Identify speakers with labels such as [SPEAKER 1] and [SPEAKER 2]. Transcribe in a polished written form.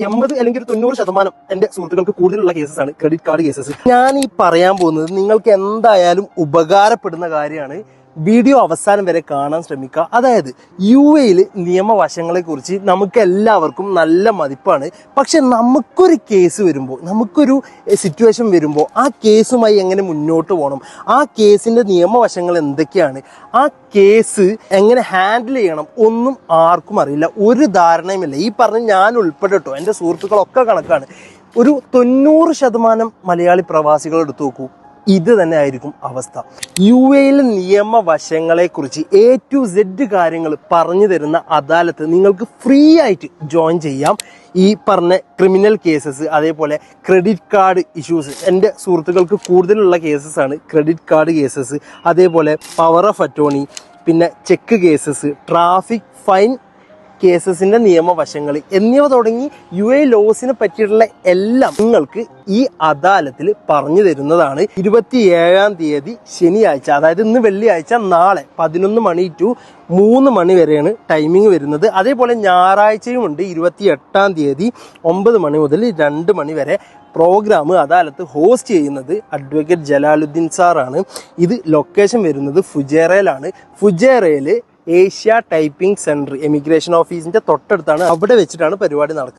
[SPEAKER 1] 80 അല്ലെങ്കിൽ 90% എന്റെ സുഹൃത്തുക്കൾക്ക് കൂടുതലുള്ള കേസസ് ആണ് ക്രെഡിറ്റ് കാർഡ് കേസസ്. ഞാൻ ഈ പറയാൻ പോകുന്നത് നിങ്ങൾക്ക് എന്തായാലും ഉപകാരപ്പെടുന്ന കാര്യമാണ്. വീഡിയോ അവസാനം വരെ കാണാൻ ശ്രമിക്കുക. അതായത് UAE നിയമവശങ്ങളെ കുറിച്ച് നമുക്ക് എല്ലാവർക്കും നല്ല മതിപ്പാണ്. പക്ഷെ നമുക്കൊരു കേസ് വരുമ്പോൾ, നമുക്കൊരു സിറ്റുവേഷൻ വരുമ്പോൾ ആ കേസുമായി എങ്ങനെ മുന്നോട്ട് പോകണം, ആ കേസിന്റെ നിയമവശങ്ങൾ എന്തൊക്കെയാണ്, ആ കേസ് എങ്ങനെ ഹാൻഡിൽ ചെയ്യണം ഒന്നും ആർക്കും അറിയില്ല, ഒരു ധാരണയുമില്ല. ഈ പറഞ്ഞ ഞാൻ ഉൾപ്പെടെട്ടോ, എൻ്റെ സുഹൃത്തുക്കളൊക്കെ കണക്കാണ്. ഒരു 90% മലയാളി പ്രവാസികൾ എടുത്തു നോക്കൂ, ഇത് തന്നെ ആയിരിക്കും അവസ്ഥ. UAE നിയമവശങ്ങളെക്കുറിച്ച് A to Z കാര്യങ്ങൾ പറഞ്ഞു തരുന്ന അദാലത്ത് നിങ്ങൾക്ക് ഫ്രീ ആയിട്ട് ജോയിൻ ചെയ്യാം. ഈ പറഞ്ഞ ക്രിമിനൽ കേസസ്, അതേപോലെ ക്രെഡിറ്റ് കാർഡ് ഇഷ്യൂസ്, എൻ്റെ സുഹൃത്തുക്കൾക്ക് കൂടുതലുള്ള കേസസ് ആണ് ക്രെഡിറ്റ് കാർഡ് കേസസ്, അതേപോലെ പവർ ഓഫ് അറ്റോർണി, പിന്നെ ചെക്ക് കേസസ്, ട്രാഫിക് ഫൈൻ കേസസിന്റെ നിയമവശങ്ങൾ എന്നിവ തുടങ്ങി UAE ലോസിനെ പറ്റിയിട്ടുള്ള എല്ലാം നിങ്ങൾക്ക് ഈ അദാലത്തിൽ പറഞ്ഞു തരുന്നതാണ്. 27-ാം തീയതി ശനിയാഴ്ച, അതായത് ഇന്ന് വെള്ളിയാഴ്ച, നാളെ 11 മണി ടു 3 മണി വരെയാണ് ടൈമിംഗ് വരുന്നത്. അതേപോലെ ഞായറാഴ്ചയും ഉണ്ട്, 28-ാം തീയതി 9 മണി മുതൽ 2 മണി വരെ. പ്രോഗ്രാം അദാലത്ത് ഹോസ്റ്റ് ചെയ്യുന്നത് അഡ്വക്കേറ്റ് ജലാലുദ്ദീൻ സാറാണ്. ഇത് ലൊക്കേഷൻ വരുന്നത് ഫുജേറയിലാണ്. ഫുജേറയിൽ ഏഷ്യ ടൈപ്പിംഗ് സെന്റർ എമിഗ്രേഷൻ ഓഫീസിന്റെ തൊട്ടടുത്താണ്. അവിടെ വെച്ചിട്ടാണ് പരിപാടി നടക്കുന്നത്.